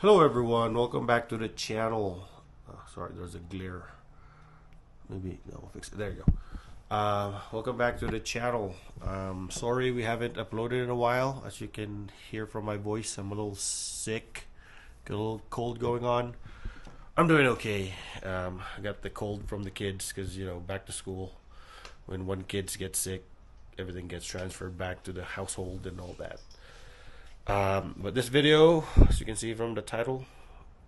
Hello everyone, welcome back to the channel. Sorry, there's a glare. Maybe, no, we'll fix it. There you go. Welcome back to the channel. Sorry we haven't uploaded in a while. As you can hear from my voice, I'm a little sick. Got a little cold going on. I'm doing okay. I got the cold from the kids because, back to school. When one kid gets sick, everything gets transferred back to the household and all that. But this video, as you can see from the title,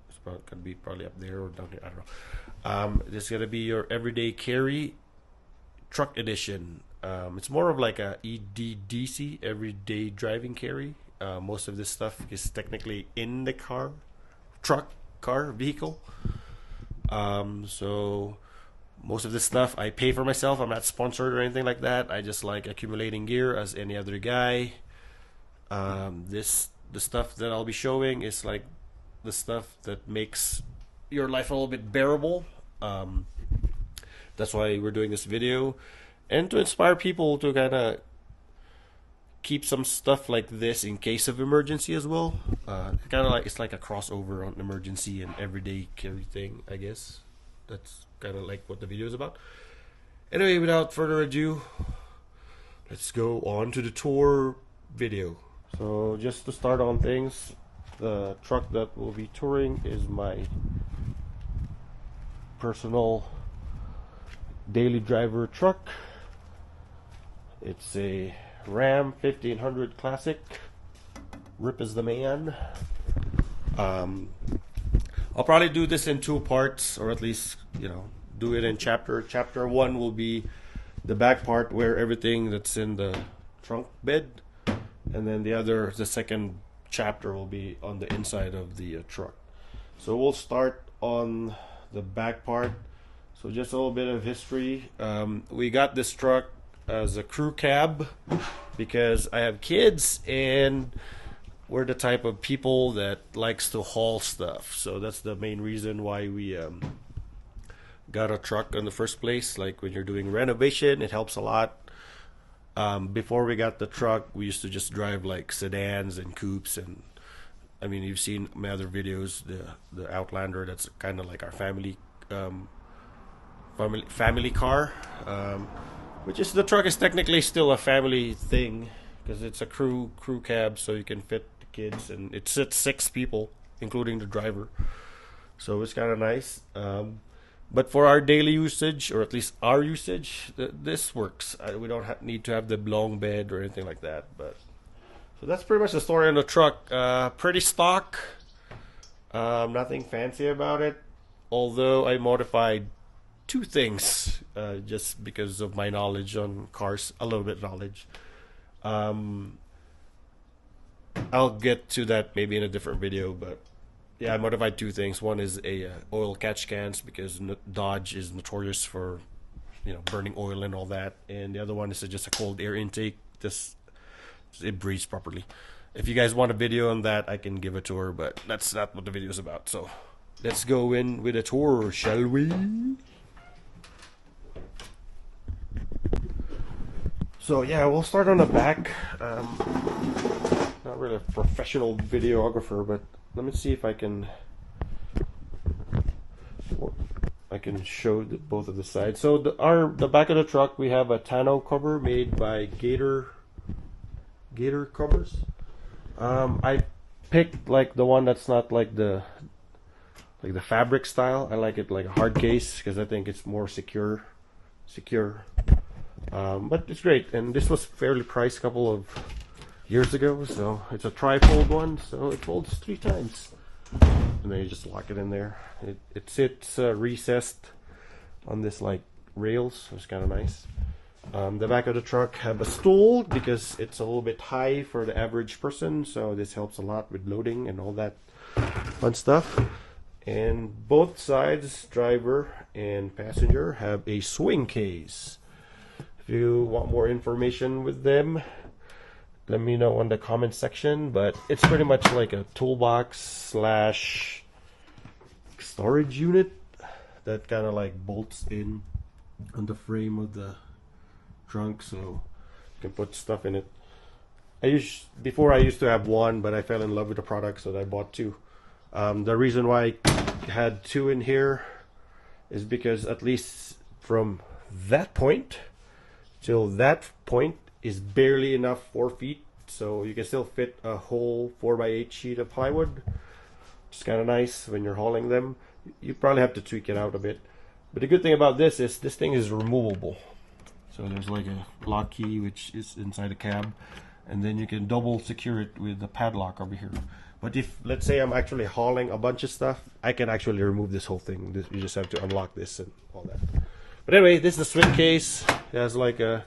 it's gonna be probably up there or down here. I don't know. This is gonna be your everyday carry truck edition. It's more of like a EDC, everyday driving carry. Most of this stuff is technically in the vehicle. So most of this stuff I pay for myself. I'm not sponsored or anything like that. I just like accumulating gear as any other guy. The stuff that I'll be showing is like the stuff that makes your life a little bit bearable. That's why we're doing this video, and to inspire people to kind of keep some stuff like this in case of emergency as well. Kind of like it's like a crossover on emergency and everyday carry thing, I guess. That's kind of like what the video is about. Anyway, without further ado, let's go on to the tour video. So just to start on things, the truck that we'll be touring is my personal daily driver truck. It's a Ram 1500 Classic. Rip is the man. I'll probably do this in two parts, or at least do it in chapter. Chapter 1 will be the back part where everything that's in the trunk bed, and then the second chapter will be on the inside of the truck. So we'll start on the back part. So just a little bit of history. We got this truck as a crew cab because I have kids and we're the type of people that likes to haul stuff. So that's the main reason why we got a truck in the first place. Like when you're doing renovation, it helps a lot. Before we got the truck, we used to just drive like sedans and coupes, and I mean, you've seen my other videos, the Outlander. That's kind of like our family car, which is, the truck is technically still a family thing because it's a crew cab, so you can fit the kids, and it sits 6 people, including the driver. So it's kind of nice. But for our daily usage, or at least our usage, this works. We don't need to have the long bed or anything like that. But so that's pretty much the story on the truck. Pretty stock. Nothing fancy about it. Although I modified 2 things just because of my knowledge on cars, a little bit knowledge. I'll get to that maybe in a different video, but yeah, I modified 2 things. One is a oil catch cans because Dodge is notorious for, burning oil and all that. And the other one is just a cold air intake. It breathes properly. If you guys want a video on that, I can give a tour, but that's not what the video is about. So let's go in with a tour, shall we? So yeah, we'll start on the back. Not really a professional videographer, but let me see if I can show both of the sides. So the back of the truck, we have a tonneau cover made by Gator covers. I picked like the one that's not like the fabric style. I like it like a hard case because I think it's more secure. But it's great, and this was fairly priced a couple of years ago. So it's a tri-fold one, so it folds 3 times, and then you just lock it in there. It sits recessed on this like rails, so it's kind of nice. The back of the truck have a stool because it's a little bit high for the average person, so this helps a lot with loading and all that fun stuff. And both sides, driver and passenger, have a swing case. If you want more information with them, let me know in the comment section. But it's pretty much like a toolbox slash storage unit that kind of like bolts in on the frame of the trunk, so you can put stuff in it. Before I used to have one, but I fell in love with the product, so I bought 2. The reason why I had 2 in here is because at least from that point till that point is barely enough 4 feet, so you can still fit a whole 4x8 sheet of plywood. It's kind of nice when you're hauling them. You probably have to tweak it out a bit, but the good thing about this is this thing is removable. So there's like a lock key which is inside the cab, and then you can double secure it with the padlock over here. But if, let's say, I'm actually hauling a bunch of stuff, I can actually remove this whole thing. You just have to unlock this and all that. But anyway, this is the swing case. It has like a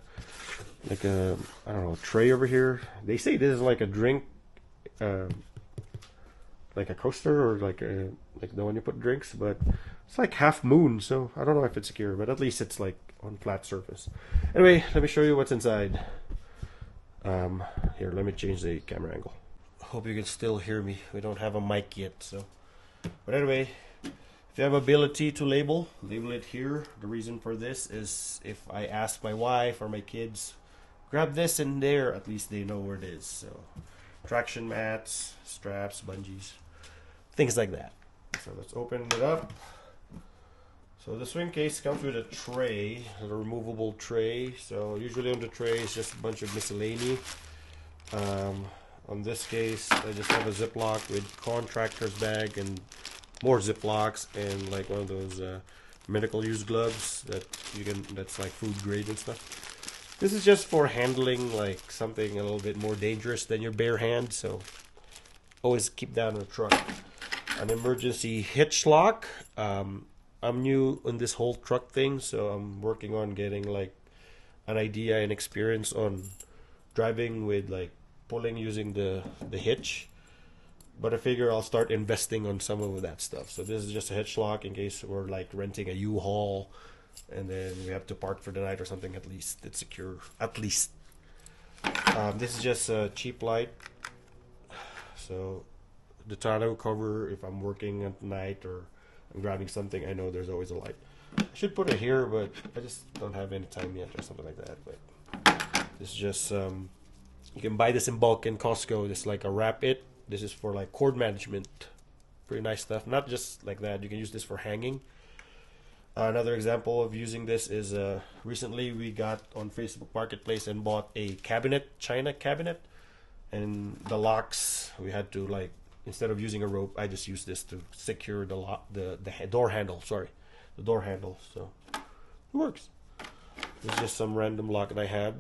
I don't know, tray over here. They say this is like a drink, like a coaster, or like the one you put drinks, but it's like half moon, so I don't know if it's secure, but at least it's like on flat surface. Anyway, let me show you what's inside. Here, let me change the camera angle. Hope you can still hear me. We don't have a mic yet, so. But anyway, if you have ability to label it here. The reason for this is if I ask my wife or my kids, grab this in there, at least they know where it is. So, traction mats, straps, bungees, things like that. So let's open it up. So the swing case comes with a tray, a removable tray. So usually on the tray is just a bunch of miscellany. On this case, I just have a Ziploc with contractor's bag and more Ziplocs and like one of those medical use gloves that that's like food grade and stuff. This is just for handling like something a little bit more dangerous than your bare hand. So always keep that in the truck. An emergency hitch lock. I'm new in this whole truck thing, so I'm working on getting like an idea and experience on driving with like pulling using the hitch. But I figure I'll start investing on some of that stuff. So this is just a hitch lock in case we're like renting a U-Haul and then we have to park for the night or something. At least it's secure. At least. This is just a cheap light. So the tonneau cover, if I'm working at night or I'm grabbing something, I know there's always a light. I should put it here, but I just don't have any time yet or something like that. But this is just you can buy this in bulk in Costco. This is like a wrap it. This is for like cord management. Pretty nice stuff. Not just like that. You can use this for hanging. Another example of using this is recently we got on Facebook Marketplace and bought a cabinet, China cabinet, and the locks we had to like, instead of using a rope, I just used this to secure the lock, the door handle. Sorry, the door handle. So it works. It's just some random lock that I have.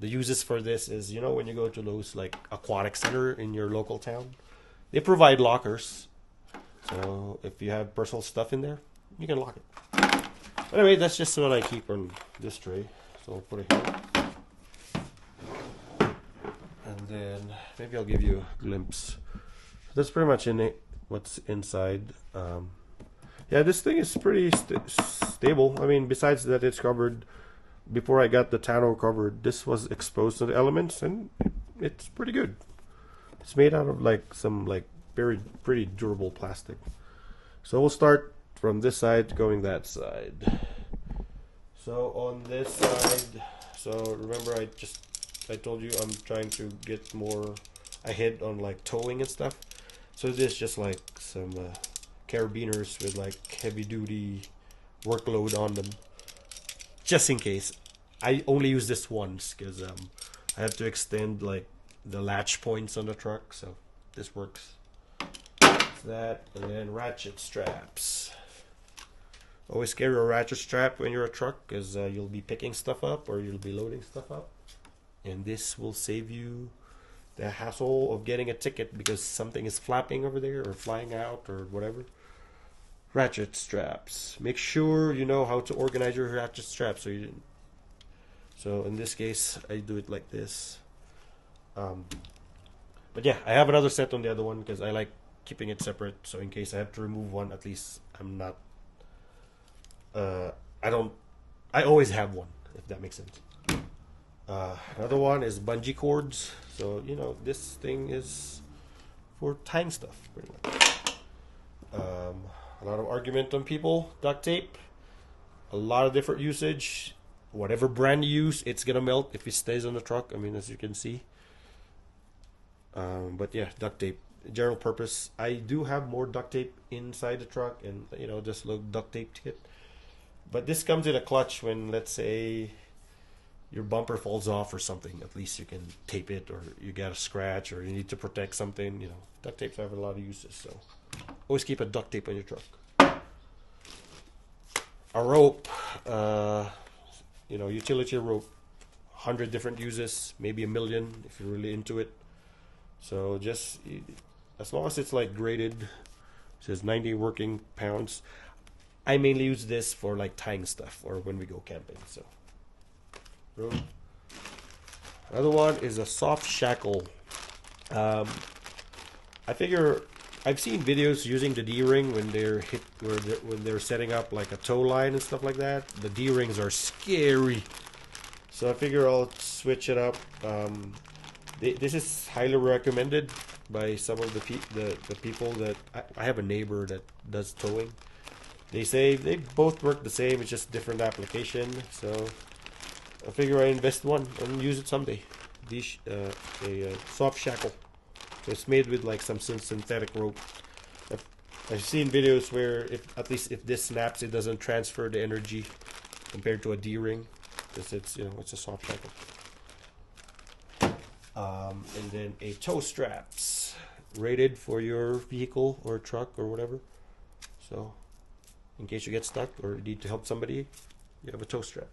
The uses for this is, you know, when you go to those like aquatic center in your local town, they provide lockers. So if you have personal stuff in there, you can lock it. But anyway, that's just what I keep on this tray. So I'll put it here. And then maybe I'll give you a glimpse. That's pretty much in it. What's inside? Yeah, this thing is pretty stable. I mean, besides that, it's covered. Before I got the tonneau covered, this was exposed to the elements, and it's pretty good. It's made out of like some like pretty durable plastic. So we'll start from this side going that side. So on this side, so remember I told you I'm trying to get more ahead on like towing and stuff. So this is just like some carabiners with like heavy duty workload on them, just in case. I only use this once because I have to extend like the latch points on the truck, so this works. That, and then ratchet straps. Always carry a ratchet strap when you're a truck because you'll be picking stuff up or you'll be loading stuff up, and this will save you the hassle of getting a ticket because something is flapping over there or flying out or whatever. Ratchet straps. Make sure you know how to organize your ratchet straps so you didn't. So in this case, I do it like this. But yeah, I have another set on the other one because I like keeping it separate. So in case I have to remove one, at least I'm not. I always have one, if that makes sense. Another one is bungee cords. So you know this thing is for tying stuff, pretty much. A lot of argument on people. Duct tape. A lot of different usage. Whatever brand you use, it's gonna melt if it stays on the truck. I mean, as you can see. But yeah, duct tape general purpose. I do have more duct tape inside the truck, and just look duct taped it. But this comes in a clutch when, let's say, your bumper falls off or something. At least you can tape it, or you got a scratch, or you need to protect something. Duct tapes have a lot of uses, so always keep a duct tape on your truck. A rope, utility rope, 100 different uses, maybe 1,000,000 if you're really into it. So just as long as it's like graded, it says 90 working pounds. I mainly use this for like tying stuff or when we go camping. So, another one is a soft shackle. I figure I've seen videos using the D-ring when they're setting up like a tow line and stuff like that. The D-rings are scary, so I figure I'll switch it up. This is highly recommended by some of the people that I have a neighbor that does towing. They say they both work the same, it's just different application. So I figure I invest one and use it someday. A soft shackle. So it's made with like some synthetic rope. I've seen videos where if this snaps, it doesn't transfer the energy compared to a D-ring, because it's a soft shackle. And then a tow straps rated for your vehicle or truck or whatever. So in case you get stuck or need to help somebody, you have a tow strap.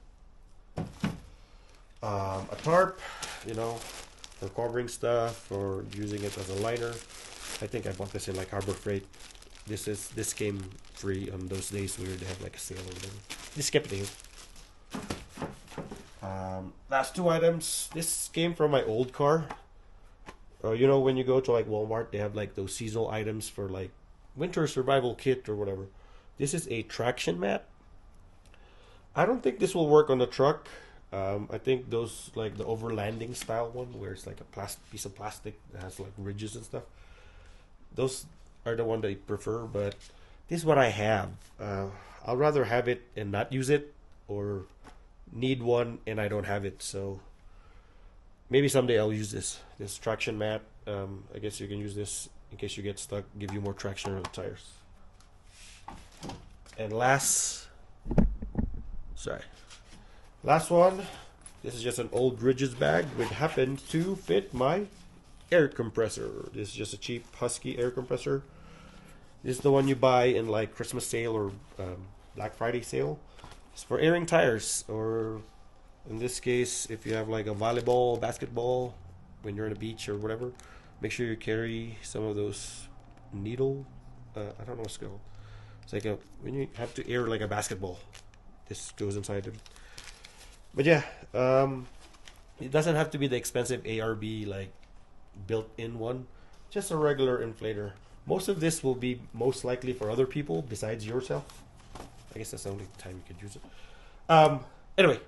A tarp, for covering stuff or using it as a liner. I think I bought this in like Harbor Freight. This came free on those days where they have like a sale or whatever. Just kept it here. Last two items. This came from my old car. When you go to like Walmart, they have like those seasonal items for like winter survival kit or whatever. This is a traction mat. I don't think this will work on the truck. I think those like the overlanding style one where it's like a piece of plastic that has like ridges and stuff. Those are the one that I prefer, but this is what I have. I'll rather have it and not use it, or need one and I don't have it. So maybe someday I'll use this traction mat. I guess you can use this in case you get stuck, give you more traction on the tires. And last one, this is just an old Ridges bag which happened to fit my air compressor. This is just a cheap Husky air compressor. This is the one you buy in like Christmas sale or Black Friday sale. It's for airing tires, or in this case, if you have like a volleyball, basketball, when you're on a beach or whatever, make sure you carry some of those needle. I don't know what's called. It's like when you have to air like a basketball, this goes inside it. But yeah, it doesn't have to be the expensive ARB like built-in one. Just a regular inflator. Most of this will be most likely for other people besides yourself. I guess that's the only time you could use it. Anyway,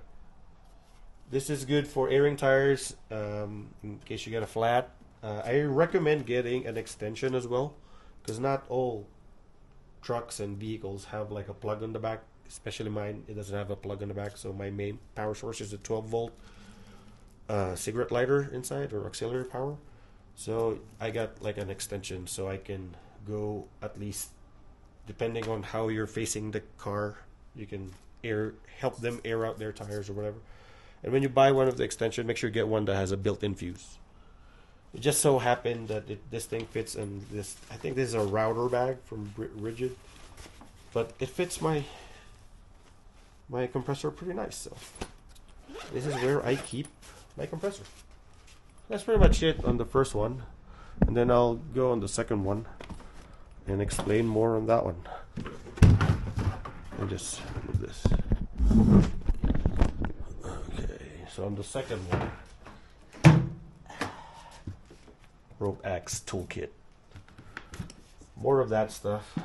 this is good for airing tires in case you get a flat. I recommend getting an extension as well, because not all trucks and vehicles have like a plug on the back. Especially mine, it doesn't have a plug on the back. So my main power source is a 12-volt cigarette lighter inside, or auxiliary power. So I got like an extension, so I can go at least, depending on how you're facing the car, you can help them air out their tires or whatever. And when you buy one of the extension, make sure you get one that has a built-in fuse. It just so happened that this thing fits in this. I think this is a router bag from Rigid, but it fits my compressor pretty nice. So this is where I keep my compressor. That's pretty much it on the first one, and then I'll go on the second one and explain more on that one. And just move this. Okay, so on the second one, rope axe toolkit. More of that stuff.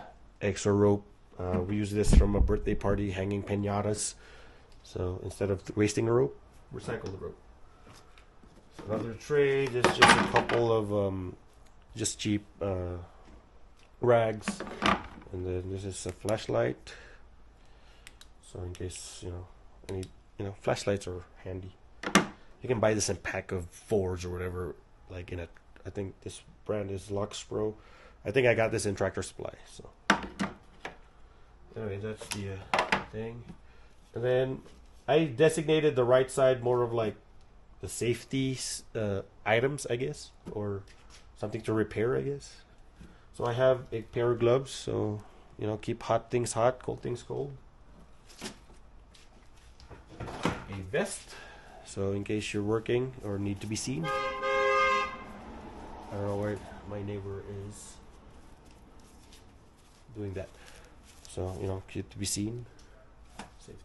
Extra rope. We use this from a birthday party, hanging piñatas. So instead of wasting a rope, recycle the rope. So another tray. There's just a couple of just cheap rags, and then this is a flashlight. So in case any flashlights are handy. You can buy this in pack of 4s or whatever. Like I think this brand is Lux Pro. I think I got this in Tractor Supply. So anyway, that's the thing. And then I designated the right side more of like the safety items, I guess, or something to repair, I guess. So I have a pair of gloves, so keep hot things hot, cold things cold. A vest, so in case you're working or need to be seen. I don't know where my neighbor is doing that. So, keep to be seen. Safety.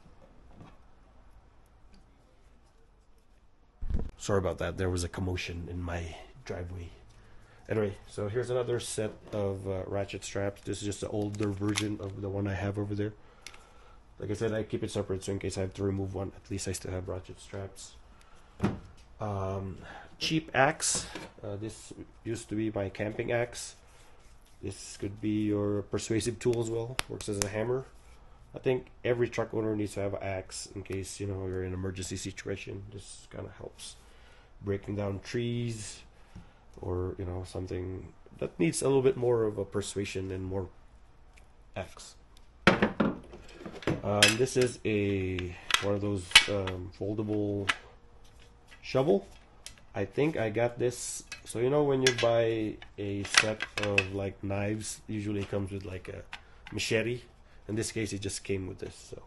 Sorry about that. There was a commotion in my driveway. Anyway, so here's another set of ratchet straps. This is just an older version of the one I have over there. Like I said, I keep it separate, so in case I have to remove one, at least I still have ratchet straps. Cheap axe. This used to be my camping axe. This could be your persuasive tool as well. Works as a hammer. I think every truck owner needs to have an axe in case you're in an emergency situation. This kind of helps breaking down trees, or something that needs a little bit more of a persuasion and more axe. This is one of those foldable shovel. I think I got this. So when you buy a set of like knives, usually it comes with like a machete. In this case, it just came with this. So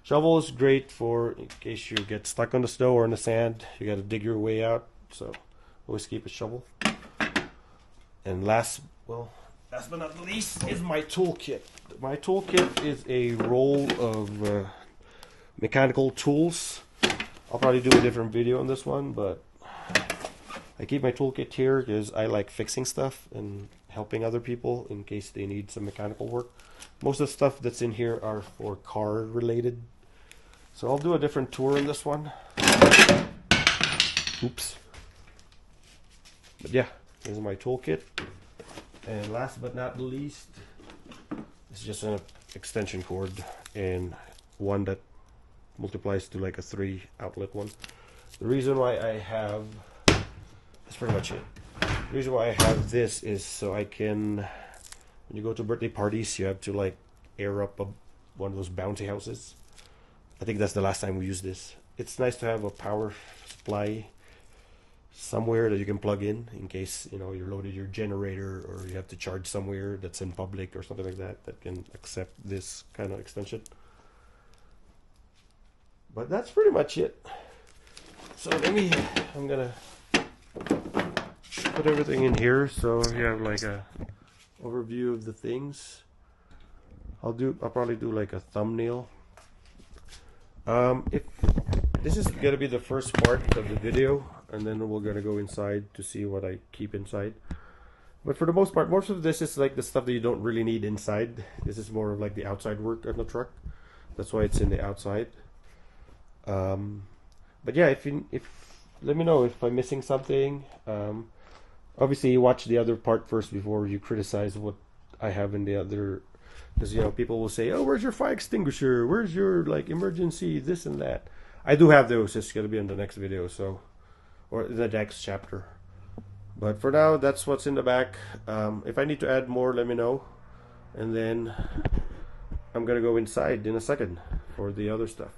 shovel is great for in case you get stuck on the snow or in the sand. You got to dig your way out. So always keep a shovel. And last but not least is my toolkit. My toolkit is a roll of mechanical tools. I'll probably do a different video on this one, but I keep my toolkit here because I like fixing stuff and helping other people in case they need some mechanical work. Most of the stuff that's in here are for car related. So I'll do a different tour in this one. Oops. But yeah, this is my toolkit. And last but not least, it's just an extension cord and one that multiplies to like a 3 outlet one. The reason why I have, that's pretty much it. The reason why I have this is so I can, when you go to birthday parties, you have to like air up one of those bouncy houses. I think that's the last time we used this. It's nice to have a power supply somewhere that you can plug in case you're loaded your generator or you have to charge somewhere that's in public or something like that can accept this kind of extension. But that's pretty much it. So I'm gonna put everything in here so you have like a overview of the things. I'll probably do like a thumbnail. If this is gonna be the first part of the video, and then we're gonna go inside to see what I keep inside. But for the most part, most of this is like the stuff that you don't really need inside. This is more of like the outside work on the truck. That's why it's in the outside. But yeah, if let me know if I'm missing something. Obviously, you watch the other part first before you criticize what I have in the other. Because people will say, "Oh, where's your fire extinguisher? Where's your like emergency this and that?" I do have those. It's gonna be in the next video, so or the next chapter. But for now, that's what's in the back. If I need to add more, let me know, and then I'm gonna go inside in a second for the other stuff.